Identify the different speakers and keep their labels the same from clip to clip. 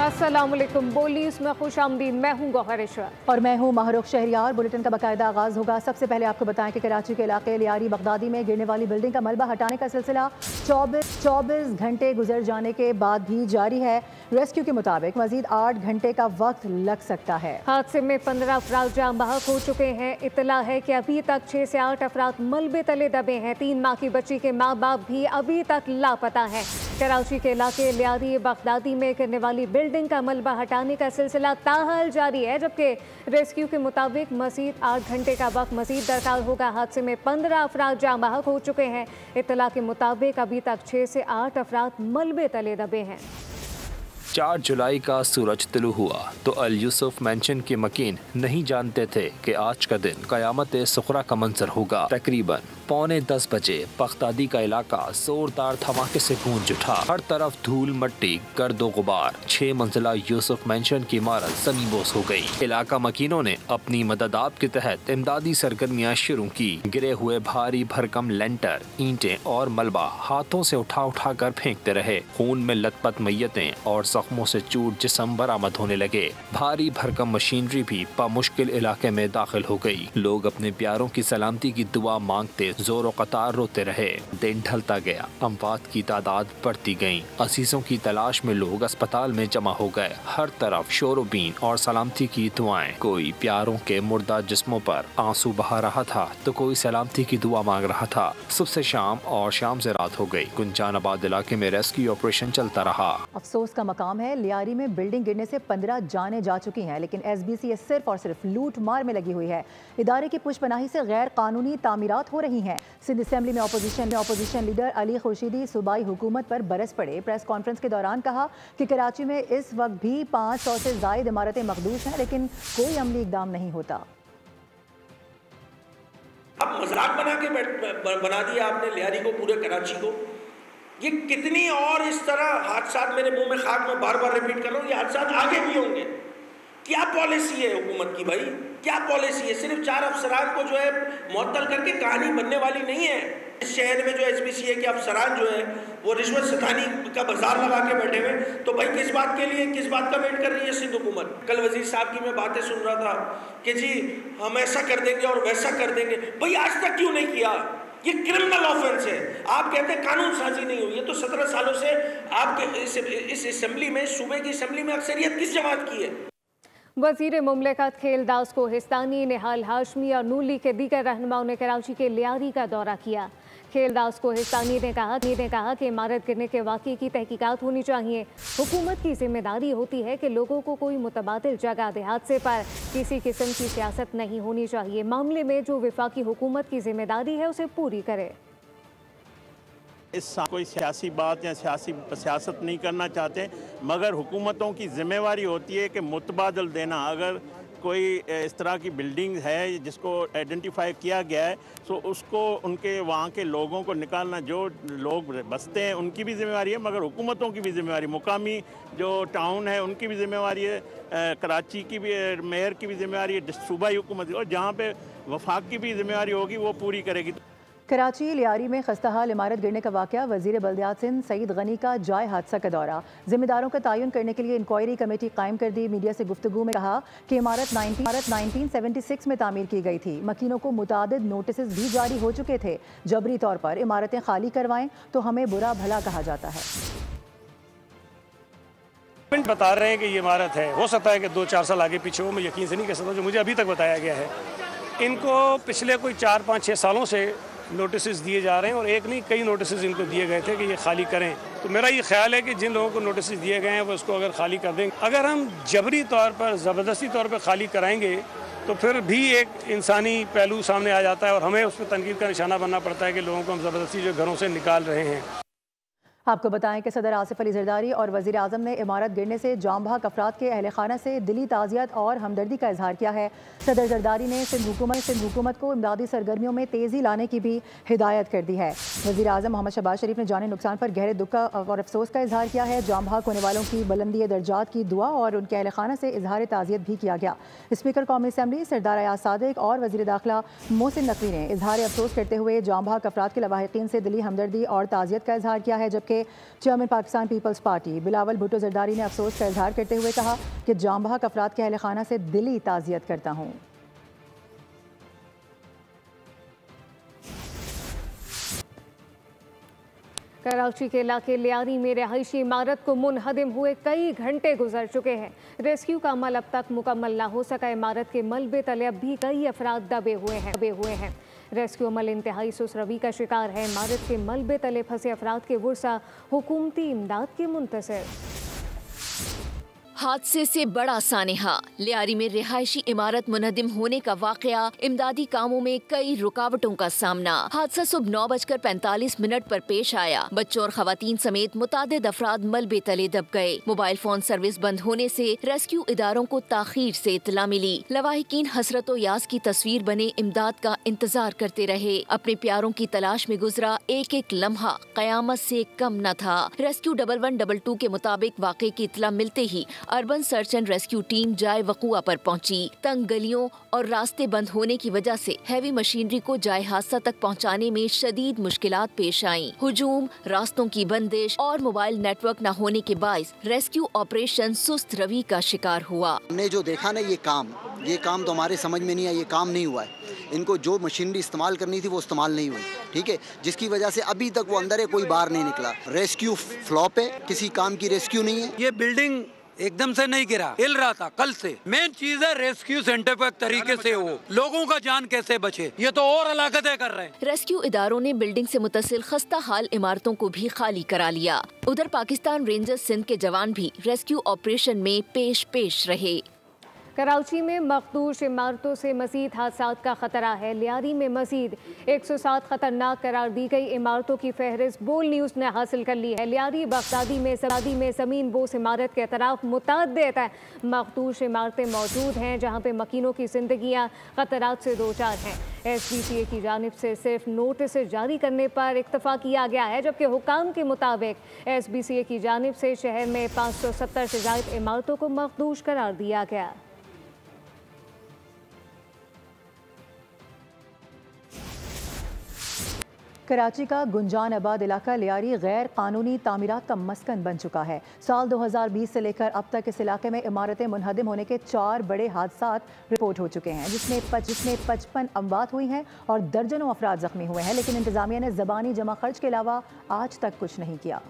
Speaker 1: अस्सलामुअलैकुम। बोलीस में खुशामदीद। मैं हूँ गौहर इशरत
Speaker 2: और मैं हूँ महरुख शहरियार। बुलेटिन का बाकायदा आगाज़ होगा। सबसे पहले आपको बताएं कि कराची के इलाके लियारी बगदादी में गिरने वाली बिल्डिंग का मलबा हटाने का सिलसिला 24 घंटे गुजर जाने के बाद भी जारी है। रेस्क्यू के मुताबिक मजीद 8 घंटे का वक्त लग सकता है।
Speaker 1: हादसे में 15 अफराद जाँ बहक हो चुके हैं। इतला है कि अभी तक 6 से 8 अफराद मलबे तले दबे हैं। 3 माह की बच्ची के माँ बाप भी अभी तक लापता हैं। कराची के इलाके लियारी बगदादी में गिरने वाली बिल्डिंग का मलबा हटाने का सिलसिला ताहाल जारी है, जबकि रेस्क्यू के मुताबिक मजीद 8 घंटे का वक्त मजीद दरकार होगा। हादसे में 15 अफराद जाँ बहक हो चुके हैं। इतला के मुताबिक अभी तक 6 से 8 अफराद मलबे तले दबे हैं।
Speaker 3: 4 जुलाई का सूरज तुलू हुआ तो अल यूसुफ मेंशन के मकीन नहीं जानते थे कि आज का दिन क़यामत सुखरा का मंजर होगा। तकरीबन 9:45 बजे बगदादी का इलाका जोरदार धमाके से गूंज उठा। हर तरफ धूल मट्टी गर्दो गुबार। 6 मंजिला यूसुफ मेंशन की इमारत ज़मींबोस हो गई। इलाका मकीनों ने अपनी मददात के तहत इमदादी सरगर्मियाँ शुरू की। गिरे हुए भारी भरकम लेंटर, ईंटें और मलबा हाथों से उठा उठा कर फेंकते रहे। खून में लथपथ मैयतें और जख्मों से चूर जिस्म बरामद होने लगे। भारी भरकम मशीनरी भी बामुश्किल इलाके में दाखिल हो गई। लोग अपने प्यारों की सलामती की दुआ मांगते जोर कतार रोते रहे। दिन ढलता गया, अमवात की तादाद बढ़ती गई। असीसों की तलाश में लोग अस्पताल में जमा हो गए। हर तरफ शोरबीन और सलामती की दुआएं। कोई प्यारों के मुर्दा जिस्मों पर आंसू बहा रहा था तो कोई सलामती की दुआ मांग रहा था। सुबह से शाम और शाम से रात हो गई। गुंजानाबाद इलाके में रेस्क्यू ऑपरेशन चलता रहा।
Speaker 2: अफसोस का मकाम है, लियारी में बिल्डिंग गिरने से 15 जानें जा चुकी हैं, लेकिन SBC सिर्फ और सिर्फ लूट मार में लगी हुई है। इदारे की पुशपनाही से गैर कानूनी तामीरात हो रही हैं। सिंध असेंबली में अपोजिशन लीडर अली खुर्शीदी सूबाई हुकूमत पर बरस पड़े। प्रेस कॉन्फ्रेंस के दौरान कहा कि कराची में इस वक्त भी 500 से ज़ायद इमारतें मखदूश हैं, लेकिन कोई अमली इकदाम नहीं होता।
Speaker 4: अब मजाक बना दिया आपने लियारी को, पूरे कराची को। ये कितनी और इस तरह हादसा, मेरे मुंह में खाक, में बार बार रिपीट कर रहा हूँ, ये हादसा आगे भी होंगे। क्या पॉलिसी है हुकूमत की भाई, क्या पॉलिसी है? सिर्फ 4 अफसरान को जो है मुअत्तल करके कहानी बनने वाली नहीं है। इस शहर में जो SBC है कि अफसरान जो है वो रिश्वत सतानी का बाजार लगा के बैठे हुए, तो भाई किस बात के लिए, किस बात का वेट कर रही है सिंध हुकूमत? कल वजीर साहब की मैं बातें सुन रहा था कि जी हम ऐसा कर देंगे और वैसा कर देंगे। भाई आज तक क्यों नहीं किया? ये क्रिमिनल ऑफेंस है। आप कहते हैं कानून साजी नहीं हुई है, तो 17 सालों से आपके इस असेंबली में, सूबे की असेंबली में अक्सरियत किस जमात की है?
Speaker 1: वज़ीर मुमलिकत खेलदास कोहिस्तानी, निहाल हाशमी और नूली के दीगर रहनुमाओं ने कराची के लियारी का दौरा किया। खेलदास कोहिस्तानी ने कहा कि इमारत गिरने के वाक़े की तहकीकात होनी चाहिए। हुकूमत की जिम्मेदारी होती है कि लोगों को कोई मुतबादिल जगह दे। हादसे पर किसी किस्म की सियासत नहीं होनी चाहिए। मामले में जो वफाकी हुकूमत की जिम्मेदारी है उसे पूरी करे।
Speaker 5: इस कोई सियासी बात या सियासत नहीं करना चाहते, मगर हुकूमतों की जिम्मेवारी होती है कि मुतबादल देना। अगर कोई इस तरह की बिल्डिंग है जिसको आइडेंटिफाई किया गया है, तो उसको उनके वहाँ के लोगों को निकालना, जो लोग बसते हैं उनकी भी जिम्मेवारी है, मगर हुकूमतों की भी जिम्मेवारी, मुकामी जो टाउन है उनकी भी जिम्मेवारी है, कराची की भी, मेयर की भी जिम्मेवारी है, सूबाई हुकूमत की, और जहाँ पे वफाक की भी जिम्मेवारी होगी वो पूरी करेगी।
Speaker 2: कराची लियारी में खस्ताहाल इमारत गिरने का वाक़या। वज़ीर बल्दियात सिंध सईद गनी का जाए हादसा का दौरा। जिम्मेदारों का तयन करने के लिए इंक्वायरी कमेटी कायम कर दी। मीडिया से गुफ्तगू में कहा कि इमारत 1976 में तामीर की गई थी। मकीनों को मुतादिद नोटिस भी जारी हो चुके थे। जबरी तौर पर इमारतें खाली करवाएं तो हमें बुरा भला कहा जाता है।
Speaker 6: बता रहे हैं कि ये इमारत है, हो सकता है कि 2-4 साल आगे पीछे हो, मैं यकीन से नहीं कह सकता। जो मुझे अभी तक बताया गया है, इनको पिछले कोई 4-5-6 सालों से नोटिस दिए जा रहे हैं, और एक नहीं कई नोटिस इनको दिए गए थे कि ये खाली करें। तो मेरा ये ख्याल है कि जिन लोगों को नोटिस दिए गए हैं वो इसको अगर खाली कर देंगे, अगर हम जबरी तौर पर, ज़बरदस्ती तौर पर खाली कराएंगे तो फिर भी एक इंसानी पहलू सामने आ जाता है, और हमें उस पर तनकीद का निशाना बनना पड़ता है कि लोगों को हम ज़बरदस्ती जो घरों से निकाल रहे हैं।
Speaker 2: आपको बताएं कि सदर आसिफ अली जरदारी और वज़ीर आज़म ने इमारत गिरने से जाम बहक अफराद के अहल खाना से दिली ताज़ियत और हमदर्दी का इजहार किया है। सदर जरदारी ने सिंध हुकूमत को इमदादी सरगर्मियों में तेज़ी लाने की भी हिदायत कर दी है। वज़ीर आज़म मोहम्मद शहबाज शरीफ ने जानी नुकसान पर गहरे दुख और अफसोस का इजहार किया है। जाम बहक होने वालों की बुलंदी दर्जात की दुआ और उनके अहल खाना से इजहार ताज़ियत भी किया गया। स्पीकर कौमी असम्बली सरदार अयाज सादिक और वज़ीर दाखिला मोहसिन नकवी ने इजहार अफसोस करते हुए जाम बहक अफराद के लवाहिकीन से दिली हमदर्दी और ताज़ियत का इजहार किया है, जबकि के chairman Pakistan peoples party Bilawal Bhutto Zardari ने अफसोस का इजहार करते हुए कहा कि जाम बहक अफराद के अहल खाना से दिली ताज़ियत करता हूँ।
Speaker 1: कराची के इलाके लियारी में रहायशी इमारत को मुनहदिम हुए कई घंटे गुजर चुके हैं। रेस्क्यू का अमल अब तक मुकम्मल ना हो सका। इमारत के मलबे तले अब भी कई अफराद दबे हुए हैं। रेस्क्यू अमल इंतहाई सुस्त रवि का शिकार है। इमारत के मलबे तले फंसे अफराद के वर्सा हुकूमती इमदाद के मुंतज़िर।
Speaker 7: हादसे से बड़ा सानेहा। लियारी में रिहायशी इमारत मुनहदिम होने का वाकया, इमदादी कामों में कई रुकावटों का सामना। हादसा सुबह 9:45 पर पेश आया। बच्चों और खवातीन समेत मुतादिद अफराद मलबे तले दब गए। मोबाइल फोन सर्विस बंद होने से रेस्क्यू इदारों को ताखीर से इत्तला मिली। लवाहिकीन हसरतो यास की तस्वीर बने इमदाद का इंतजार करते रहे। अपने प्यारों की तलाश में गुजरा एक एक लम्हा कयामत से कम न था। रेस्क्यू 1112 के मुताबिक वाक़े की इत्तला मिलते ही urban search and rescue team जाए वक़ुआ पर पहुंची। तंग गलियों और रास्ते बंद होने की वजह से हैवी मशीनरी को जाए हादसा तक पहुंचाने में शदीद मुश्किलात पेश आईं। हुजूम, रास्तों की बंदिश और मोबाइल नेटवर्क न होने के बाइस रेस्क्यू ऑपरेशन सुस्त रवि का शिकार हुआ।
Speaker 8: हमने जो देखा ना ये काम तो हमारे समझ में नहीं आया। ये काम नहीं हुआ है। इनको जो मशीनरी इस्तेमाल करनी थी वो इस्तेमाल नहीं हुई, ठीक है, जिसकी वजह से अभी तक वो अंदर है, कोई बाहर नहीं निकला। रेस्क्यू फ्लॉप है, किसी काम की रेस्क्यू नहीं है।
Speaker 9: ये बिल्डिंग एकदम से नहीं गिरा, हिल रहा था कल से। मेन चीज है रेस्क्यू सेंटर पर तरीके से हो, लोगों का जान कैसे बचे, ये तो और हलाकतें कर रहे हैं।
Speaker 7: रेस्क्यू इदारों ने बिल्डिंग से मुतसिल खस्ता हाल इमारतों को भी खाली करा लिया। उधर पाकिस्तान रेंजर्स सिंध के जवान भी रेस्क्यू ऑपरेशन में पेश रहे।
Speaker 1: कराची में मखदूश इमारतों से मज़ीद हादसात का खतरा है। लियारी में मज़ीद 107 खतरनाक करार दी गई इमारतों की फहरिस्त बोल न्यूज़ ने हासिल कर ली है। लियारी बगदादी में ज़मीन बोस इमारत के अतराफ मुतअद्दिद मखदूश इमारतें मौजूद हैं, जहाँ पे मकीनों की जिंदगियाँ खतरात से दो चार हैं। SBCA की जानिब से सिर्फ नोटिस जारी करने पर इक्तफा किया गया है, जबकि हुकाम के मुताबिक SBCA की जानिब से शहर में 570 से ज़ायद इमारतों को मखदूश करार दिया गया।
Speaker 2: कराची का गुंजान आबाद इलाका लियारी गैर कानूनी तामीरात का मस्कन बन चुका है। साल 2020 से लेकर अब तक इस इलाके में इमारतें मुनहदिम होने के 4 बड़े हादसात रिपोर्ट हो चुके हैं, जिसमें 55 अमवात हुई हैं और दर्जनों अफराद जख्मी हुए हैं। लेकिन इंतजामिया ने ज़बानी जमा खर्च के अलावा आज तक कुछ नहीं किया।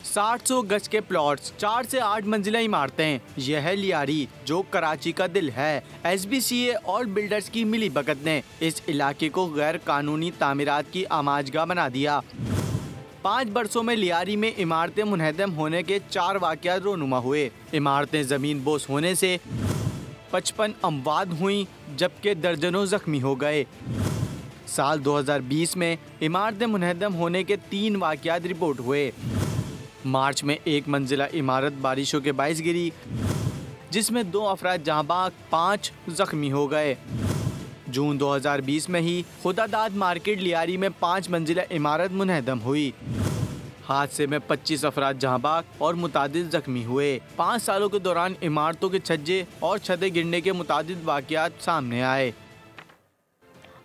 Speaker 10: 700 गज के प्लॉट्स, 4 से 8 मंजिला इमारतें, यह है लियारी जो कराची का दिल है। SBCA और बिल्डर्स की मिली भगत ने इस इलाके को गैर कानूनी तामीरात की आमाजगाह बना दिया। 5 बरसों में लियारी में इमारतें मुनहदम होने के 4 वाक़यात रोनुमा हुए। इमारतें ज़मीन बोस होने से 55 अमवात हुई, जबकि दर्जनों जख्मी हो गए। साल 2020 में इमारतें मुनहदम होने के 3 वाक़यात रिपोर्ट हुए। मार्च में 1 मंजिला इमारत बारिशों के बाइस गिरी, जिसमें 2 अफराद जहाँ बाग 5 जख्मी हो गए। जून 2020 में ही खुदादाद मार्केट लियारी में 5 मंजिला इमारत मुनहदम हुई। हादसे में 25 अफराद जहाँ बाग और मुतादिद जख्मी हुए। 5 सालों के दौरान इमारतों के छज्जे और छतें गिरने के मुतादिद वाक़यात सामने आए।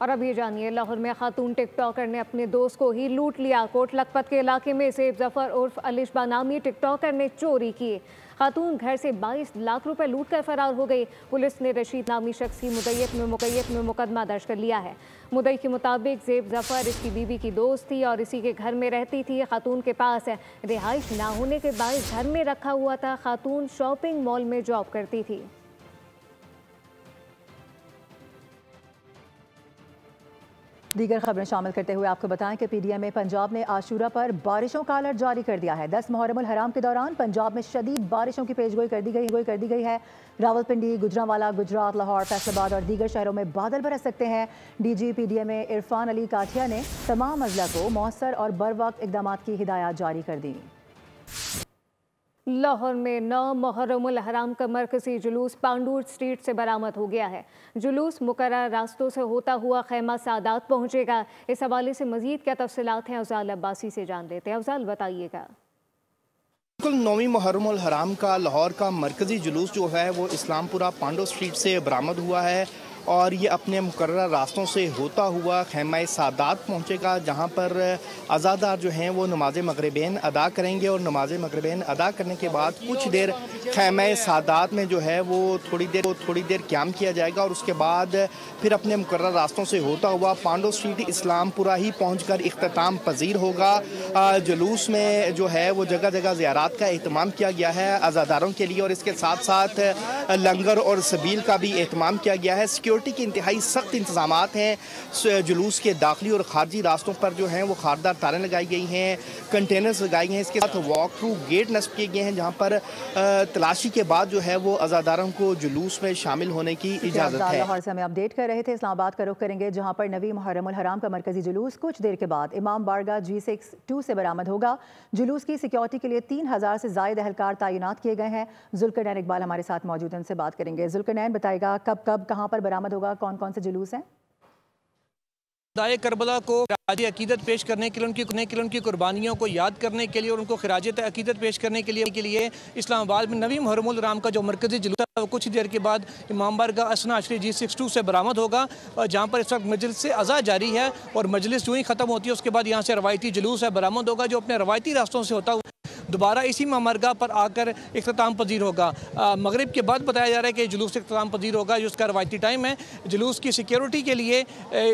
Speaker 1: और अब ये जानिए, लाहौर में खातून टिकटॉकर ने अपने दोस्त को ही लूट लिया। कोट लखपत के इलाके में ज़ेब ज़फ़र उर्फ अलिशबा नामी टिकटॉकर ने चोरी की। खातून घर से 22 लाख रुपए लूट कर फरार हो गई। पुलिस ने रशीद नामी शख्स की मुकय्यत में मुकदमा दर्ज कर लिया है। मुद्दई के मुताबिक ज़ेब ज़फ़र इसकी बीवी की दोस्त थी और इसी के घर में रहती थी। खातून के पास रिहाइश ना होने के बायस घर में रखा हुआ था। खातून शॉपिंग मॉल में जॉब करती थी।
Speaker 2: दीगर खबरें शामिल करते हुए आपको बताएं कि PDM में पंजाब ने आशूरा पर बारिशों का अलर्ट जारी कर दिया है। 10 मुहर्रमुल हराम के दौरान पंजाब में शदीद बारिशों की पेशगोई कर दी गई है। रावलपिंडी, गुजरांवाला, गुजरात, लाहौर, फैसलाबाद और दीगर शहरों में बादल बरस सकते हैं। DG PDM इरफान अली काठिया ने तमाम अजला को मौसर और बर वक्त इक़दामात की हिदायत जारी कर दी।
Speaker 1: लाहौर में 9 मुहर्रमुल हराम का मरकजी जुलूस पांडूर स्ट्रीट से बरामद हो गया है। जुलूस मुकर्रर रास्तों से होता हुआ खैमा सादात पहुंचेगा। इस हवाले से मजीद क्या तफसीलात हैं, अफजाल अब्बासी से जान लेते हैं। अफजाल बताइएगा।
Speaker 11: बिल्कुल 9वीं मुहर्रमुल हराम का लाहौर का मरकजी जुलूस जो है वो इस्लामपुरा पांडो स्ट्रीट से बरामद हुआ है और ये अपने मुकर्रर रास्तों से होता हुआ खैमा सादात पहुँचेगा, जहाँ पर अज़ादार जो हैं वो नमाज मगरिबैन अदा करेंगे और नमाज मगरिबैन अदा करने के बाद कुछ देर खैमा सादात में जो है वो थोड़ी देर क़याम किया जाएगा और उसके बाद फिर अपने मुकर्रर रास्तों से होता हुआ पांडव स्ट्रीट इस्लामपुरा ही पहुँचकर इख्तिताम पजीर होगा। जुलूस में जो है वो जगह जगह ज़ियारात का एहतमाम किया गया है अज़ादारों के लिए और इसके साथ साथ लंगर और सबील का भी एहतमाम किया गया है। सिक्योरिटी के इंतहाई सख्त इंतजाम हैं। जुलूस के दाखिली और खारजी रास्तों पर जो हैं वो खारदार तारें लगाई गई हैं, कंटेनर्स लगाए गए हैं। इसके साथ वॉक थ्रू गेट नस्ब किए गए हैं, जहाँ पर तलाशी के बाद जो है वो अज़ादारों को जुलूस में शामिल होने की इजाज़त है।
Speaker 2: लाहौर से हमें अपडेट कर रहे थे, इस्लामाबाद का रुख करेंगे, जहाँ पर नवी मुहर्रमुल हराम का मरकजी जुलूस कुछ देर के बाद इमाम बारगाह G62 से बरामद होगा। जुलूस की सिक्योरिटी के लिए 3000 से ज़ायद एहलकार तैनात किए गए हैं। जुल्करनैन इकबाल हमारे साथ मौजूद हैं, उनसे बात करेंगे। जुल्करनैन बताएगा कब कहाँ पर बरामद होगा, कौन कौन से जुलूस हैं?
Speaker 12: दाए करबला को खिराज अकीदत पेश करने के लिए उनकी कुर्बानियों को याद करने के लिए और उनको खिराज अकीदत पेश करने के लिए इस्लामाबाद में नवी मुहर्रमुल हराम का जो मरकजी जुलूस है वो कुछ देर के बाद इमाम बारगाह असना अशरी G62 से बरामद होगा, जहाँ पर इस वक्त मजलिस से अज़ा जारी है और मजलिस जो ही ख़त्म होती है उसके बाद यहाँ से रवायती जुलूस है बरामद होगा, जो अपने रवायती रास्तों से होता हुआ दोबारा इसी मरगाह पर आकर इख्तिताम पजीर होगा। मगरिब के बाद बताया जा रहा है कि जुलूस इख्तिताम पजीर होगा, जो उसका रवायती टाइम है। जुलूस की सिक्योरिटी के लिए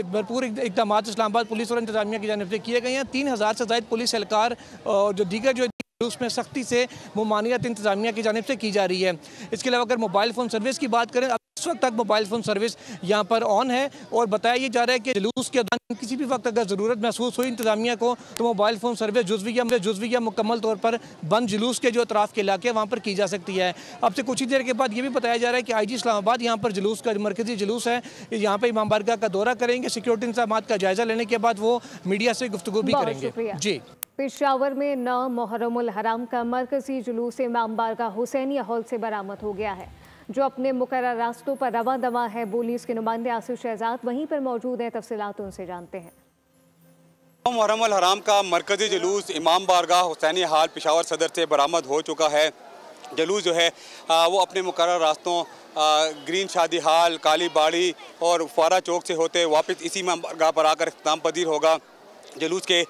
Speaker 12: भरपूर इक़दाम इस्लामाबाद पुलिस और इंतजामिया की जानिब से किए गए हैं। 3000 से ज़ायद पुलिस एहलकार और जो दीगर जो जुलूस में सख्ती से मुमानियत इंतजामिया की जानिब से की जा रही है। इसके अलावा अगर मोबाइल फ़ोन सर्विस की बात करें, इस वक्त तक मोबाइल फ़ोन सर्विस यहाँ पर ऑन है और बताया ये जा रहा है कि जुलूस के दौरान किसी भी वक्त अगर ज़रूरत महसूस हुई इंतजामिया को तो मोबाइल फ़ोन सर्विस जुज़विया मुकम्मल तौर पर बंद जुलूस के जो अतराफ़ के इलाके वहाँ पर की जा सकती है। अब से कुछ ही देर के बाद ये भी बताया जा रहा है कि IG इस्लामाबाद यहाँ पर जुलूस का मरकजी जुलूस है, यहाँ पर इमाम बारगाह का दौरा करेंगे। सिक्योरिटी इंतजामात का जायज़ा लेने के बाद वो मीडिया से गुफ्तगू भी करेंगे। जी,
Speaker 1: पेशावर में 9 मुहर्रमुल हराम का मरकजी जुलूस इमाम बारगाह हुसैनिया हॉल से बरामद हो गया है, जो अपने मुकर्रर रास्तों पर रवा दवा है। पुलिस के नुमाइंदे आसिफ शहजाद वहीं पर मौजूद हैं, तफसीलात उनसे जानते हैं।
Speaker 13: मुहर्रमुल हराम का मरकजी जुलूस इमाम बारगाह हुसैनिया हॉल पेशावर सदर से बरामद हो चुका है। जुलूस जो है वो अपने मुकर्रर रास्तों ग्रीन शादी हाल, काली बाड़ी और फारा चौक से होते वापस इसी इमाम बारगाह पर आकर इख्तिताम पजीर होगा। जुलूस के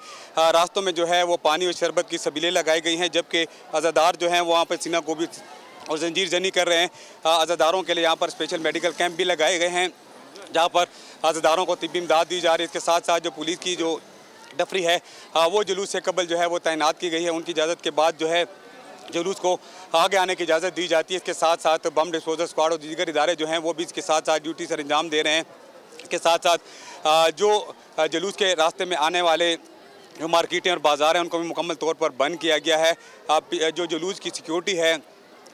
Speaker 13: रास्तों में जो है वो पानी और शरबत की सबीलें लगाई गई हैं, जबकि अज़ादार जो हैं वहाँ पर सीना गोभी और जंजीर जनी कर रहे हैं। अज़ादारों के लिए यहाँ पर स्पेशल मेडिकल कैंप भी लगाए गए हैं, जहाँ पर अज़ादारों को तिब्बी इमदाद दी जा रही है। इसके साथ साथ जो पुलिस की जो डफरी है वो जुलूस से कबल जो है वो तैनात की गई है। उनकी इजाज़त के बाद जो है जुलूस को आगे आने की इजाज़त दी जाती है। इसके साथ साथ बम डिस्पोजल स्क्वाड और दीगर इदारे जो हैं वो भी इसके साथ साथ ड्यूटी सर अंजाम दे रहे हैं। इसके साथ साथ जो जुलूस के रास्ते में आने वाले जो मार्केटें और बाज़ार हैं उनको भी मुकम्मल तौर पर बंद किया गया है। जो जुलूस की सिक्योरिटी है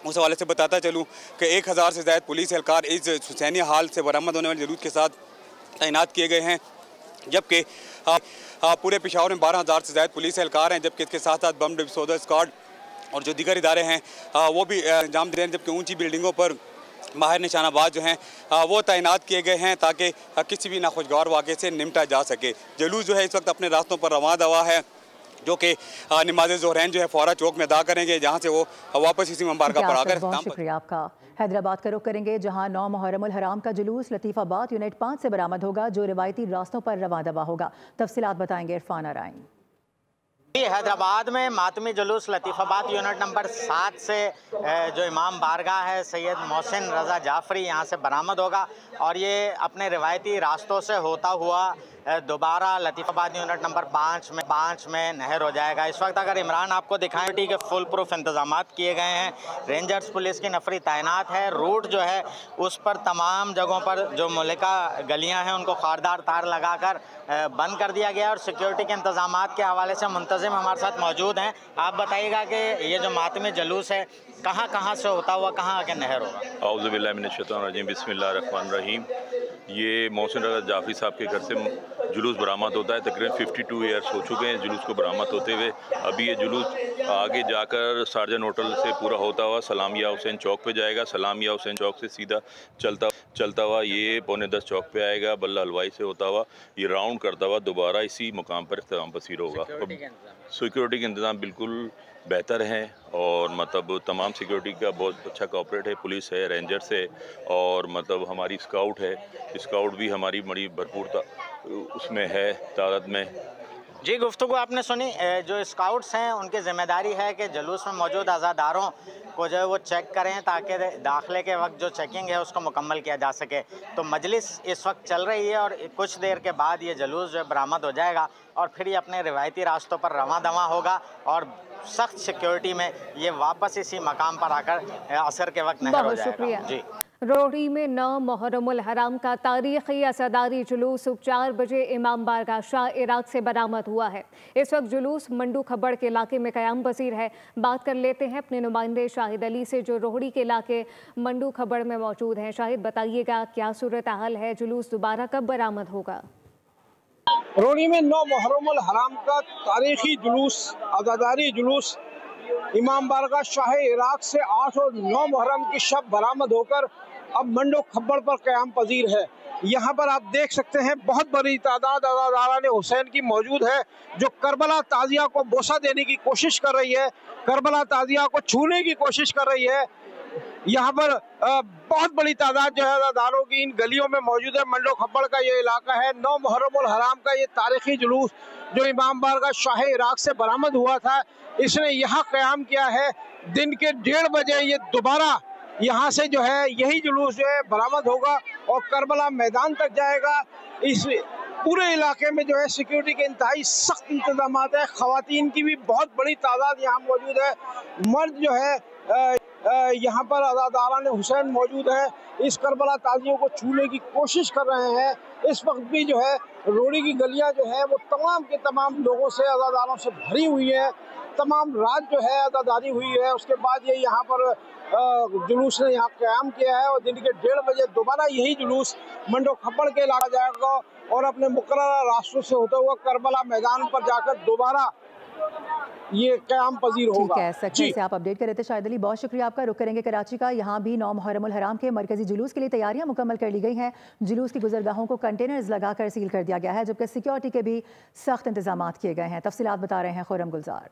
Speaker 13: उस हवाले से बताता चलूँ कि 1000 से ज़ायद पुलिस एहलकार इस हुसैनिया हॉल से बरामद होने वाले जुलूस के साथ तैनात किए गए हैं, जबकि पूरे पेशावर में 12000 से ज़ायद पुलिस एहलकार हैं, जबकि इसके साथ साथ बम डिस्पोजल स्क्वाड और जो दीगर इदारे हैं वो भी अंजाम दे रहे हैं। जबकि ऊंची बिल्डिंगों पर माहिर निशानाबाज जो हैं वो तैनात किए गए हैं ताकि किसी भी नाखुशगवार वाक़े से निपटा जा सके। जुलूस जो है इस वक्त अपने रास्तों पर रवां दवा है, जो कि नमाज ज़ोहरैन जो है फारा चौक में अदा करेंगे, जहाँ से वो वापस इसी इमाम बारगाह पर आकर।
Speaker 2: बहुत शुक्रिया आपका। हैदराबाद का रुख करेंगे, जहाँ 9 मुहर्रमुल हराम का जुलूस लतीफ़ाबाद यूनिट 5 से बरामद होगा, जो रिवायती रास्तों पर रवां दवा होगा। तफसीलात बताएंगे इरफान आराइन।
Speaker 14: हैदराबाद में मातमी जुलूस लतीफ़ाबाद यूनिट नंबर 7 से जो इमाम बारगाह है सैयद मोहसिन रज़ा जाफरी यहाँ से बरामद होगा और ये अपने रिवायती रास्तों से होता हुआ दोबारा लतीफ़ाबाद यूनिट नंबर 5 में नहर हो जाएगा। इस वक्त अगर इमरान आपको दिखाएं कि फुल प्रूफ इंतजामात किए गए हैं, रेंजर्स पुलिस की नफरी तैनात है। रूट जो है उस पर तमाम जगहों पर जो मुलिका गलियां हैं उनको खारदार तार लगाकर बंद कर दिया गया और सिक्योरिटी के इंतजामात के हवाले से मुंतज़िम हमारे साथ मौजूद हैं। आप बताइएगा कि ये जो मातमी जुलूस है कहाँ से होता हुआ कहाँ आके नहर होगा?
Speaker 15: औज़ु बिल्लाहि मिनश शैतानिर रजीम, बिस्मिल्लाहिर रहमानिर रहीम। ये मोहसिन रज़ा जाफरी साहब के घर से जुलूस बरामद होता है। तकरीबन 52 ईयर्स हो चुके हैं जुलूस को बरामद होते हुए। अभी ये जुलूस आगे जाकर सार्जन होटल से पूरा होता हुआ सलामिया हुसैन चौक पे जाएगा। सलामिया हुसैन चौक से सीधा चलता हुआ ये 9:45 चौक पे आएगा। बल्ला हलवाई से होता हुआ ये राउंड करता हुआ दोबारा इसी मुकाम पर इख्तिताम पसीर होगा। सिक्योरिटी के इंतज़ाम बिल्कुल बेहतर हैं और मतलब तमाम सिक्योरिटी का बहुत अच्छा कोऑपरेट है, पुलिस है, रेंजर्स है और मतलब हमारी स्काउट है, स्काउट भी हमारी बड़ी भरपूर उसमें है तादाद में।
Speaker 14: जी, गुफ्तगू आपने सुनी। जो स्काउट्स हैं उनकी जिम्मेदारी है कि जुलूस में मौजूद आज़ादारों को जो है वो चेक करें ताकि दाखिले के वक्त जो चेकिंग है उसको मुकम्मल किया जा सके। तो मजलिस इस वक्त चल रही है और कुछ देर के बाद ये जुलूस जो है बरामद हो जाएगा और फिर ये अपने रिवायती रास्तों पर रवां दवां होगा और सख्त सिक्योरिटी में ये वापस इसी मकाम पर आकर असर के वक्त नहर हो जाएगा। जी,
Speaker 1: रोहड़ी में 9 मुहर्रमुल हराम का तारीखी असदारी जुलूस सुबह 4 बजे इमाम बारगाह शाह इराक से बरामद हुआ है। इस वक्त जुलूस मंडू खब्बड़ के इलाके में क़याम पसीर है। बात कर लेते हैं अपने नुमाइंदे शाहिद अली से जो रोहड़ी के इलाके मंडू खब्बड़ में मौजूद हैं। शाहिद, बताइएगा क्या सूरत हाल है, जुलूस दोबारा कब बरामद होगा?
Speaker 16: रोहड़ी में 9 मुहर्रमुल हराम का तारीखी जुलूस अज़ादारी जुलूस इमाम बारगाह शाह इराक से 8 और 9 मुहर्रम की शब बरामद होकर अब मंडो खब्बड़ पर क़याम पजीर है। यहाँ पर आप देख सकते हैं बहुत बड़ी तादाद अज़ादाराने हुसैन की मौजूद है जो करबला ताज़िया को बोसा देने की कोशिश कर रही है, करबला ताज़िया को छूने की कोशिश कर रही है। यहाँ पर बहुत बड़ी तादाद जो है अज़ादारों की इन गलियों में मौजूद है। मंडो खब्बड़ का ये इलाका है। 9 मुहर्रमुल हराम का ये तारीखी जुलूस जो इमाम बारगाह शाह इराक से बरामद हुआ था, इसने यहाँ क़याम किया है। दिन के 1:30 बजे ये दोबारा यहाँ से जो है यही जुलूस जो है बरामद होगा और करबला मैदान तक जाएगा। इस पूरे इलाके में जो है सिक्योरिटी के इंतहाई सख्त इंतजाम है। ख़वातीन की भी बहुत बड़ी तादाद यहाँ मौजूद है। मर्द जो है यहाँ पर अज़ादाराने हुसैन मौजूद है, इस करबला ताज़ियों को छूने की कोशिश कर रहे हैं। इस वक्त भी जो है रोहड़ी की गलियाँ जो है वो तमाम के तमाम लोगों से अज़ादारों से भरी हुई है। तमाम रात जो है अज़ादारी हुई है। उसके बाद ये यहाँ पर जुलूस ने यहाँ क़याम किया है और दिन के 1:30 बजे दोबारा यही जुलूस मंडो खब्बड़ के इलाका जाएगा और अपने मुकर्रर रास्तों से होता हुआ करबला मैदान पर जाकर दोबारा ये क़याम पजीर होगा।
Speaker 2: ठीक है, सक्सेस से आप अपडेट कर रहे थे शाहिद अली, बहुत शुक्रिया आपका। रुक करेंगे कराची का। यहाँ भी 9 मुहर्रमुल हराम के मरकजी जुलूस के लिए तैयारियां मुकम्मल कर ली गई हैं। जुलूस की गुजरगाहों को कंटेनर्स लगाकर सील कर दिया गया है जबकि सिक्योरिटी के भी सख्त इंतजाम किए गए हैं। तफसीलात बता रहे हैं खुर्रम गुलजार।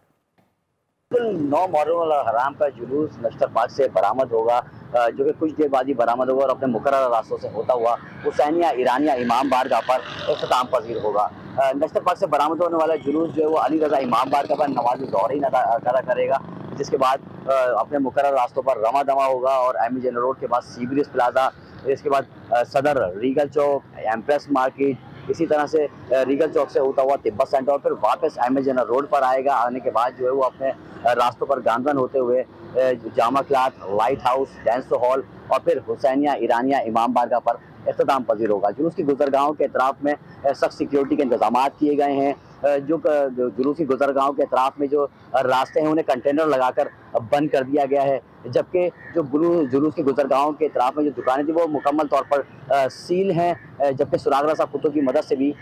Speaker 17: 9 मुहर्रम हराम का जुलूस नश्तर पाक से बरामद होगा जो कि कुछ देर बाद ही बरामद होगा और अपने मुकर्रर रास्तों से होता हुआ हुसैनिया ईरानिया इमाम बारगाह पर इख्तिताम पजीर होगा। नश्तर पाक से बरामद होने वाला जुलूस जो है वो अली रज़ा इमाम बारगाह पर नमाज ज़ोहरीन अदा करेगा, जिसके बाद अपने मुकर्रर रास्तों पर रवा दवा होगा और एमी जनरल रोड के बाद सी ब्रिज प्लाजा, इसके बाद सदर रीगल चौक, एम्प्रेस मार्केट, इसी तरह से रीगल चौक से होता हुआ तिब्बत सेंटर और फिर वापस एम जनरल रोड पर आएगा। आने के बाद जो है वो अपने रास्तों पर गांधन होते हुए Jama cloth, light house, dance hall और फिर हुसैनिया ईरानिया इमाम बारगाह पर इख्तिताम पजीर होगा। जुलूस की गुजरगाहों के अतराफ में सख्त सिक्योरिटी के इंतजाम किए गए हैं। जो जुलूस की गुजरगाहों के अतराफ में जो रास्ते हैं उन्हें कंटेनर लगाकर बंद कर दिया गया है, जबकि जो जुलूस की गुजरगाहों के अतराफ में जो दुकानें थी वो मुकम्मल तौर पर सील हैं, जबकि सुराग रसा कुत्तों की मदद से भी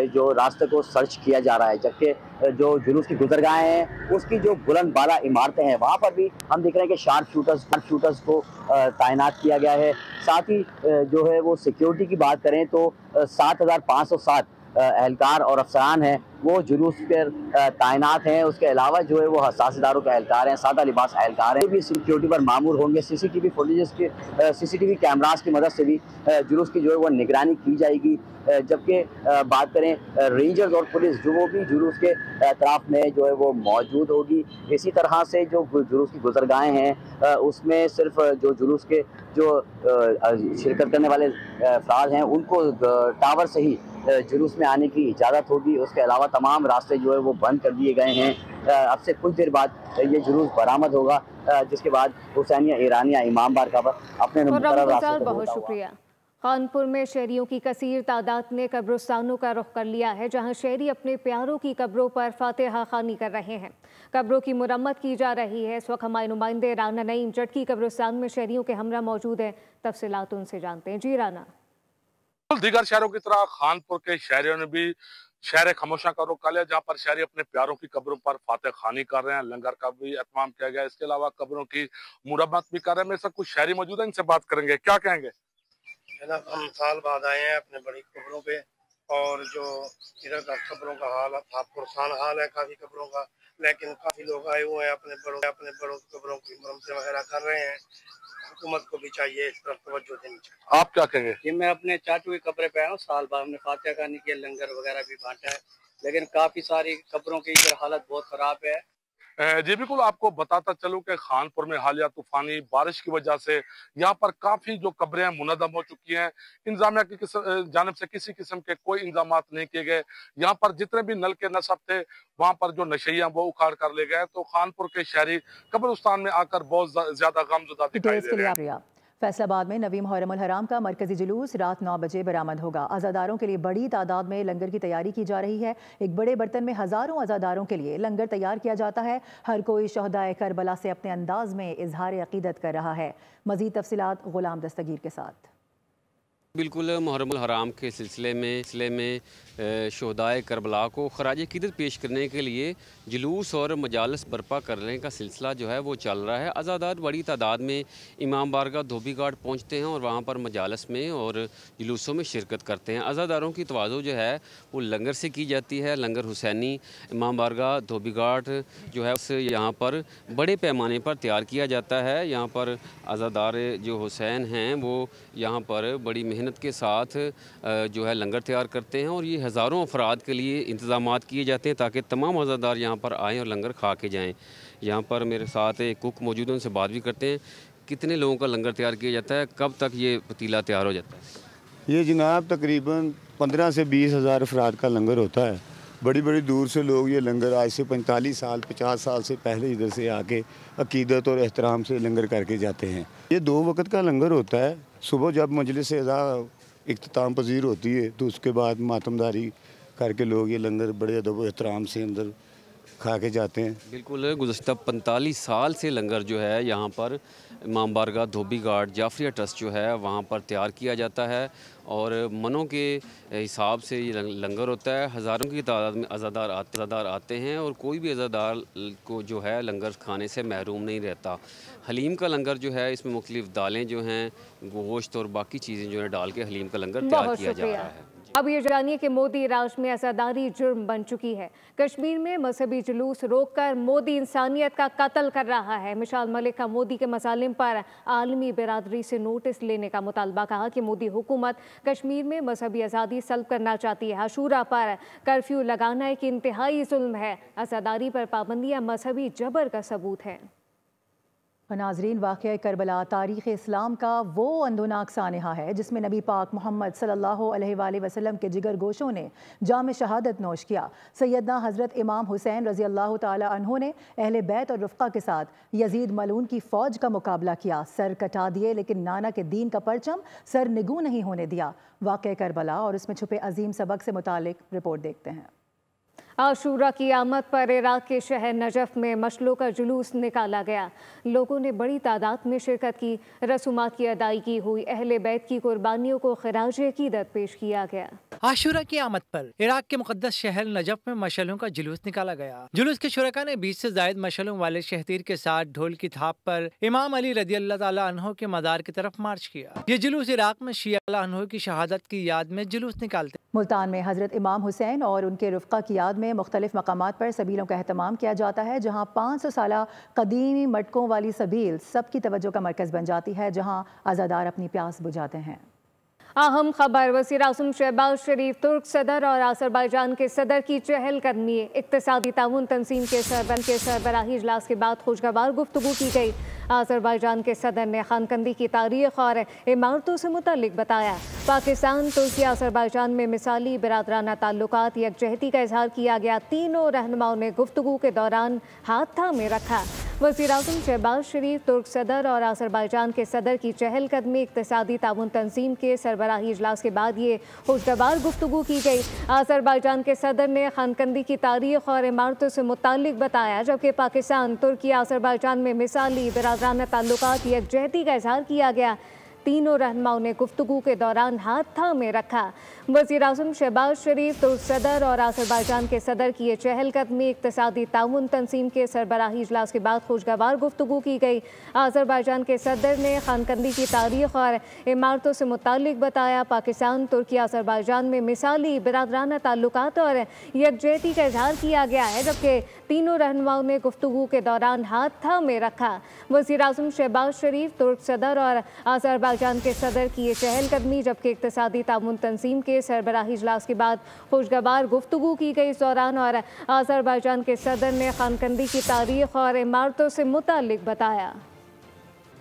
Speaker 17: जो रास्ते को सर्च किया जा रहा है। जबकि जो जुलूस की गुजरगाहें हैं उसकी जो बुलंद बाला इमारतें हैं वहाँ पर भी हम देख रहे हैं कि शार्प शूटर्स को तैनात किया गया है। साथ ही जो है वो सिक्योरिटी की बात करें तो 7507 एहलकार और अफसरान हैं वो जुलूस पर तैनात हैं। उसके अलावा जो है वो हसास इदारों के एहलकार हैं, सादा लिबास एहलकार हैं, भी सिक्योरिटी पर मामूर होंगे। सीसीटीवी फुटेजेस के सीसीटीवी कैमरास की मदद से भी जुलूस की जो है वो निगरानी की जाएगी। जबकि बात करें रेंजर्स और पुलिस जो वो भी जुलूस के अतराफ में जो है वो मौजूद होगी। इसी तरह से जो जुलूस की गुजरगाहें हैं उसमें सिर्फ जो जुलूस के जो शिरकत करने वाले अफराद हैं उनको टावर से ही जुलूस में आने की इजाज़त होगी। उसके अलावा तमाम रास्ते जो है वो बंद कर दिए गए हैं। अब से कुछ देर बाद ये जुलूस बरामद होगा, जिसके बाद हुसैनिया ईरानिया इमाम बारगाह पर अपने मुकर्रर रास्तों पर
Speaker 1: बहुत शुक्रिया। कानपुर में शहरियों की कसीर तादाद ने कब्रिस्तानों का रुख कर लिया है, जहां शहरी अपने प्यारों की कब्रों पर फातिहा खानी कर रहे हैं। कब्रों की मुरम्मत की जा रही है। इस वक्त हमारे नुमाइंदे राना नईम जटकी कब्रिस्तान में शहरियों के हमरा मौजूद हैं। तफसीलात उनसे जानते हैं। जी राना।
Speaker 18: दीगर शहरों की तरह खानपुर के शहरियों ने भी शहर खामोशा का रुख कर लिया, जहाँ पर शहरी अपने प्यारों की कब्रों पर फातिहा खानी कर रहे हैं। लंगर का भी एहतमाम किया गया। इसके अलावा कब्रों की मुरम्मत भी कर रहे हैं। मेरे साथ कुछ शहरी मौजूद है, इनसे बात करेंगे। क्या कहेंगे?
Speaker 19: हम साल बाद आए हैं अपने बड़ी कब्रों पे, और जो इधर का कब्रों का हाल पुरसान हाल है काफ़ी कब्रों का, लेकिन काफ़ी लोग आए हुए हैं अपने बड़ों कब्रों की मरम्मतें वगैरह कर रहे हैं। हुकूमत को भी चाहिए इस तरफ तवज्जो देनी चाहिए।
Speaker 18: आप क्या कहेंगे?
Speaker 20: जी मैं अपने चाचू की कब्र पे आया हूँ, साल बाद हमने फातिहा खानी के लंगर वगैरह भी बांटा है, लेकिन काफ़ी सारी कब्रों की इधर हालत बहुत ख़राब है।
Speaker 18: जी बिल्कुल, आपको बताता चलूं कि खानपुर में हालिया तूफानी बारिश की वजह से यहाँ पर काफी जो कब्रें मुनद्दम हो चुकी हैं। इंतजामिया की जानिब से किसी किस्म के कोई इंतजाम नहीं किए गए। यहाँ पर जितने भी नल के नसब थे वहाँ पर जो नशैया वो उखाड़ कर ले गए। तो खानपुर के शहरी कब्रिस्तान में आकर बहुत ज्यादा गमज़दा दिखाई दे रहे हैं।
Speaker 2: फैसलाबाद में नवी मुहर्रमुल हराम का मरकजी जुलूस रात 9 बजे बरामद होगा। अज़ादारों के लिए बड़ी तादाद में लंगर की तैयारी की जा रही है। एक बड़े बर्तन में हज़ारों अज़ादारों के लिए लंगर तैयार किया जाता है। हर कोई शहदाए करबला से अपने अंदाज में इजहार अकीदत कर रहा है। मज़ीद तफसीलात गुलाम दस्तगीर के साथ।
Speaker 21: बिल्कुल, मुहर्रमुल हराम के सिलसिले में शहदाए करबला को खराज अकीदत पेश करने के लिए जुलूस और मजालस बर्पा करने का सिलसिला जो है वो चल रहा है। अज़ादार बड़ी तादाद में इमाम बारगाह धोबी घाट पहुँचते हैं और वहाँ पर मजालस में और जुलूसों में शिरकत करते हैं। अज़ादारों की तवाज़ो जो है वो लंगर से की जाती है। लंगर हुसैनी इमाम बारगाह धोबी घाट जो है उसे यहाँ पर बड़े पैमाने पर तैयार किया जाता है। यहाँ पर अज़ादार जो हुसैन हैं वो यहाँ पर बड़ी मेहनत के साथ जो है लंगर तैयार करते हैं और ये हज़ारों अफराद के लिए इंतज़ामात किए जाते हैं ताकि तमाम अज़ादार यहाँ पर आएँ और लंगर खा के जाएँ। यहाँ पर मेरे साथ एक कुक मौजूद है, उनसे बात भी करते हैं। कितने लोगों का लंगर तैयार किया जाता है, कब तक ये पतीला तैयार हो जाता है?
Speaker 22: ये जनाब तकरीबन 15 से 20 हज़ार अफराद का लंगर होता है। बड़ी बड़ी दूर से लोग ये लंगर आज से 45 साल 50 साल से पहले इधर से आके अकीदत और एहतराम से लंगर करके जाते हैं। ये 2 वक्त का लंगर होता है। सुबह जब मजलिस अज़ा इख्तिताम पजीर होती है तो उसके बाद मातमदारी करके लोग ये लंगर बड़े अदब व एहतराम से अंदर खा के जाते हैं।
Speaker 21: बिल्कुल, गुज़श्ता 45 साल से लंगर जो है यहाँ पर इमाम बारगाह धोबी घाट जाफरिया ट्रस्ट जो है वहाँ पर तैयार किया जाता है और मनों के हिसाब से ये लंगर होता है। हज़ारों की तादाद में अज़ादार आते हैं और कोई भी अज़ादार को जो है लंगर खाने से महरूम नहीं रहता। हलीम का लंगर जो है इसमें मुख्तलिफ़ दालें जो हैं, गोश्त और बाकी चीज़ें जो है डाल के हलीम का लंगर तैयार किया जा रहा है।
Speaker 1: अब ये जानिए कि मोदी राज में अज़ादारी जुर्म बन चुकी है। कश्मीर में मजहबी जुलूस रोककर मोदी इंसानियत का कत्ल कर रहा है। मिसाल मलिक का मोदी के मसालिम पर आलमी बिरादरी से नोटिस लेने का मुतालबा। कहा कि मोदी हुकूमत कश्मीर में मजहबी आज़ादी सल्ब करना चाहती है। आशूरा पर कर्फ्यू लगाना एक इंतहाई जुल्म है। अज़ादारी पर पाबंदियाँ मजहबी जबर का सबूत है।
Speaker 2: नाज़रीन, वाक़या करबला तारीख़ इस्लाम का वो अंदोनाक सानहा है जिसमें नबी पाक मोहम्मद सल्लल्लाहु अलैहि वसल्लम के जिगर गोशों ने जाम शहादत नोश किया। सैयदना हज़रत इमाम हुसैन रज़ी अल्लाह ताला अन्हो ने अहले बैत और रुफ़क़ा के साथ यजीद मलून की फ़ौज का मुकाबला किया। सर कटा दिए लेकिन नाना के दीन का परचम सर निगू नहीं होने दिया। वाक़या करबला और उसमें छुपे अजीम सबक से मुतालिक रिपोर्ट देखते हैं।
Speaker 1: आशूरा की आमद पर इराक के शहर नजफ में मशलों का जुलूस निकाला गया। लोगों ने बड़ी तादाद में शिरकत की। रसूमात की अदायगी हुई। अहले बैत की कुर्बानियों को खिराज अकीदत पेश किया गया।
Speaker 23: आशूरा की आमद पर इराक के मुकद्दस शहर नजफ में मशलों का जुलूस निकाला गया। जुलूस के शुरका ने 20 से जायद मशलों वाले शहतीर के साथ ढोल की थाप पर इमाम अली रज़ी अल्लाह ताला अन्हो के मज़ार की तरफ मार्च किया। ये जुलूस इराक में शिया अन्हो की शहादत की याद में जुलूस निकालते।
Speaker 2: मुल्तान में हज़रत इमाम हुसैन और उनके रुफ़क़ा की याद में मुख्तलिफ मकामात पर सबीलों का अहतमाम किया जाता है, जहाँ 500 साला कदीमी मटकों वाली सबील सबकी तवज्जो का मरकज़ बन जाती है, जहाँ अज़ादार अपनी प्यास बुझाते हैं।
Speaker 1: अहम खबर, वज़ीर आज़म शहबाज शरीफ तुर्क सदर और आज़रबाईजान के सदर की चहलकदमी। इक़्तिसादी ताउन तंजीम के सरबराह के सरबराही इजलास के बाद खुशगवार गुफ्तगू की गई। आज़रबाईजान के सदर ने खानकंदी की तारीख़ और इमारतों से मुतल्लिक़ बताया। पाकिस्तान तुर्की आज़रबाईजान में मिसाली बिरादराना ताल्लुकात यकजहती का इजहार किया गया। तीनों रहनुमाओं ने गुफ्तगू के दौरान हाथ थामे रखा। वज़ीर आज़म शहबाज शरीफ तुर्क सदर और आज़रबाईजान के सदर की चहलकदमी। इक़्तिसादी ताउन तंजीम के सरबराही इजलास के बाद ये खुशगवार गुफ्तगू की गई। आज़रबाईजान के सदर ने खानकंदी की तारीख़ और इमारतों से मुतल्लिक़ बताया, जबकि पाकिस्तान तुर्की आज़रबाईजान में मिसाली बिरादराना ताल्लुकात यकजहती का इजहार किया गया। तीनों रहनुमाओं ने गुफ्तगू के दौरान हाथ थामे रखा। वज़ीर-ए-आज़म शहबाज शरीफ, तुर्क सदर और आज़रबाईजान के सदर की ये चहलकदमी इक़्तिसादी ताउन तंजीम के सरबराही इजलास के बाद खुशगवार गुफ्तगू की गई। आज़रबाईजान के सदर ने खानकंदी की तारीख और इमारतों से मुताल्लिक बताया। पाकिस्तान तुर्की आज़रबाईजान में मिसाली बिरादराना ताल्लुकात और यकजहती का इजहार किया गया है, जबकि तीनों रहनुमाओं ने गुफ्तगू के दौरान हाथ थामे रखा। वज़ीर-ए-आज़म शहबाज शरीफ, तुर्क सदर और आज़रबाईजान के सदर की ये चहलकदमी, जबकि इक़्तिसादी ताउन तंजीम के सरबराही इजलास के बाद खुशगवार गुफ्तगू की गई। इस दौरान और आज़रबाईजान के सदर ने खानकंदी की तारीख और इमारतों से मुताल्लिक बताया।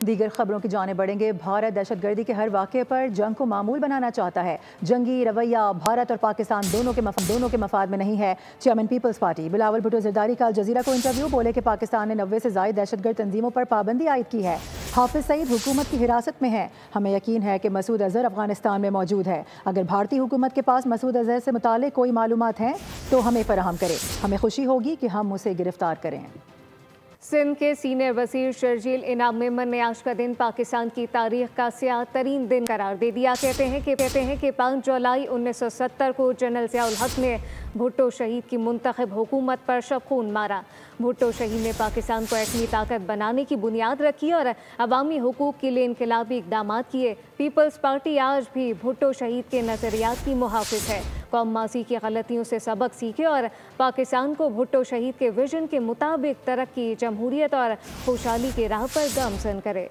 Speaker 2: दीगर खबरों की जाने बढ़ेंगे। भारत दहशतगर्दी के हर वाक़े पर जंग को मामूल बनाना चाहता है। जंगी रवैया भारत और पाकिस्तान दोनों के मफाद में नहीं है। Chairman peoples party Bilawal Bhutto Zardari का अल जज़ीरा को इंटरव्यू, बोले कि पाकिस्तान ने 90 से ज़ायद दहशतगर्द तंजीमों पर पाबंदी आयद की है। हाफिज सईद हुकूमत की हिरासत में है। हमें यकीन है कि मसूद अज़हर अफगानिस्तान में मौजूद है। अगर भारतीय हुकूमत के पास मसूद अज़हर से मुताल्लिक़ कोई मालूमात हैं तो हमें फराहम करें। हमें खुशी होगी कि हम उसे गिरफ्तार करें।
Speaker 1: सिंध के सीनियर वजीर शर्जील इनाम मेमन ने आज का दिन पाकिस्तान की तारीख का स्याह तरीन दिन करार दे दिया। कहते हैं कि 5 जुलाई 1970 को जनरल ज़ियाउल हक ने भुट्टो शहीद की मुंतखब हुकूमत पर शब खून मारा। भुट्टो शहीद ने पाकिस्तान को एटमी ताकत बनाने की बुनियाद रखी और अवामी हुकूक के लिए इनकलाबी इक़दाम किए। पीपल्स पार्टी आज भी भुट्टो शहीद के नज़रियात की मुहाफ़िज़ है। कौम माजी की गलतियों से सबक सीखे और पाकिस्तान को भुट्टो शहीद के विजन के मुताबिक तरक्की, जमहूरियत और खुशहाली की राह पर गामज़न करे।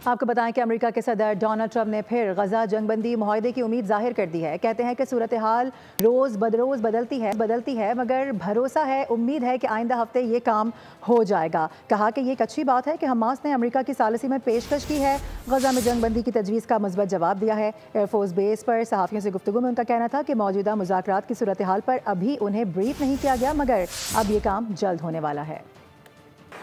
Speaker 2: आपको बताएं कि अमेरिका के सदर डोनाल्ड ट्रंप ने फिर गजा जंगबंदी मुआहदे की उम्मीद जाहिर कर दी है। कहते हैं कि सूरत हाल रोज़ बदरोज़ बदलती है मगर भरोसा है, उम्मीद है कि आइंदा हफ्ते ये काम हो जाएगा। कहा कि ये एक अच्छी बात है कि हमास ने अमेरिका की सालिसी में पेशकश की है। गजा में जंगबंदी की तजवीज़ का मुस्बत जवाब दिया है। एयरफोर्स बेस पर सहाफ़ियों से गुफ्तगू में उनका कहना था कि मौजूदा मुज़ाकरात की सूरत हाल पर अभी उन्हें ब्रीफ नहीं किया गया, मगर अब ये काम जल्द होने वाला है।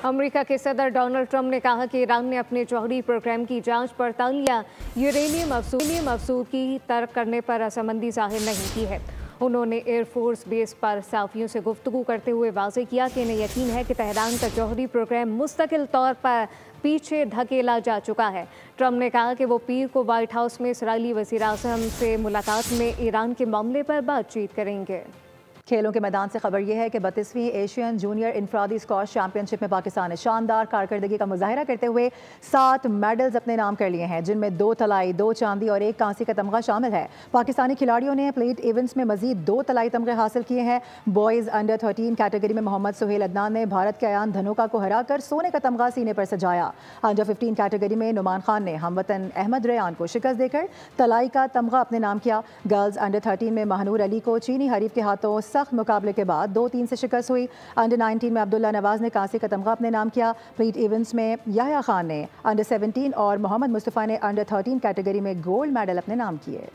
Speaker 1: अमेरिका के सदर डोनाल्ड ट्रंप ने कहा कि ईरान ने अपने जौहरी प्रोग्राम की जांच पड़ताल या यूरेनियम अफसूद की तर्क करने पर रजामंदी जाहिर नहीं की है। उन्होंने एयरफोर्स बेस पर सहाफ़ियों से गुफ्तगू करते हुए वाज़ेह किया कि इन्हें यकीन है कि तेहरान का जौहरी प्रोग्राम मुस्तकिल तौर पर पीछे धकेला जा चुका है। ट्रंप ने कहा कि वो पीर को व्हाइट हाउस में इसराइली वज़ीर-ए-आज़म से मुलाकात में ईरान के मामले पर बातचीत करेंगे।
Speaker 2: खेलों के मैदान से खबर यह है कि 32वीं एशियन जूनियर इनफरादी स्क्वाश चैंपियनशिप में पाकिस्तान ने शानदार कारकर्दगी का मुजाहिरा करते हुए 7 मेडल्स अपने नाम कर लिए हैं, जिनमें 2 तलाई, 2 चांदी और 1 कांसी का तमगा शामिल है। पाकिस्तानी खिलाड़ियों ने प्लेट इवेंट्स में मजीद 2 तलाई तमगे हासिल किए हैं। बॉयज़ अंडर 13 कैटेगरी में मोहम्मद सुहेल अदनान ने भारत के अयान धनोका को हराकर सोने का तमगा सीने पर सजाया। अंडर 15 कैटेगरी में नुमान खान ने हमवतन अहमद रेयान को शिकस्त देकर तलाई का तमगा अपने नाम किया। गर्ल्स अंडर 13 में महानूर अली को चीनी हरीफ के हाथों सख्त मुकाबले के बाद 2-3 से शिकस्त हुई। अंडर 19 में अब्दुल्ला नवाज ने कांसी का तमगा अपने नाम किया। प्लीट इवेंट्स में याह्या खान ने अंडर 17 और मोहम्मद मुस्तफ़ा ने अंडर 13 कैटेगरी में गोल्ड मेडल अपने नाम किए।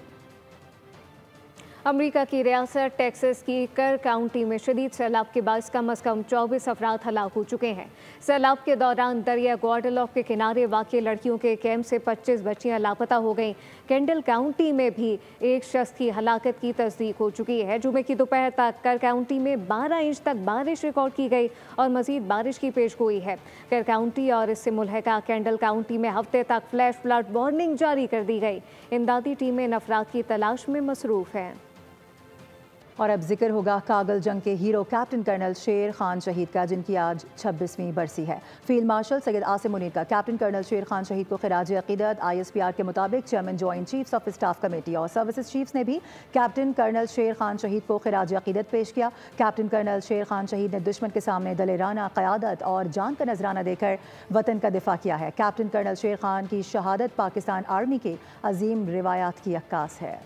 Speaker 1: अमेरिका की रियासत टेक्सास की कर काउंटी में शदीद सैलाब के बाद कम अज़ कम 24 अफराद हलाक हो चुके हैं। सैलाब के दौरान दरिया ग्वाडेलूप के किनारे वाक़ लड़कियों के कैंप से 25 बच्चियां लापता हो गईं। केंडल काउंटी में भी एक शख्स की हलाकत की तस्दीक हो चुकी है। जुमे की दोपहर तक कर काउंटी में 12 इंच तक बारिश रिकॉर्ड की गई और मजीद बारिश की पेशगोई है। कर काउंटी और इससे मुल्हका केंडल काउंटी में हफ्ते तक फ्लैश फ्लड वार्निंग जारी कर दी गई। इमदादी टीमें इन अफराद की तलाश में मसरूफ़ हैं।
Speaker 2: और अब जिक्र होगा कागल जंग के हीरो कैप्टन कर्नल शेर खान शहीद का, जिनकी आज 26वीं बरसी है। फील्ड मार्शल सैयद आसिम मुनीर का कैप्टन कर्नल शेर खान शहीद को खिराज अकीदत। ISPR के मुताबिक chairman joint chiefs of staff committee और सर्विसेज चीफ्स ने भी कैप्टन कर्नल शेर खान शहीद को खिराज अकीदत पेश किया। कैप्टन कर्नल शेर खान शहीद ने दुश्मन के सामने दलेराना क़यादत और जान का नजराना देकर वतन का दिफा किया है। कैप्टन कर्नल शेर खान की शहादत पाकिस्तान आर्मी के अजीम रिवायात की अक्कास है।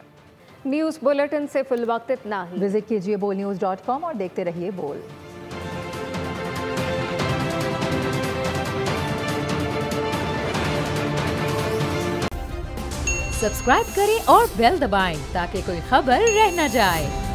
Speaker 1: न्यूज़ बुलेटिन से फिल वक्त इतना ही।
Speaker 2: विजिट कीजिए bolnews.com और देखते रहिए बोल।
Speaker 3: सब्सक्राइब करें और बेल दबाएं ताकि कोई खबर रह न जाए।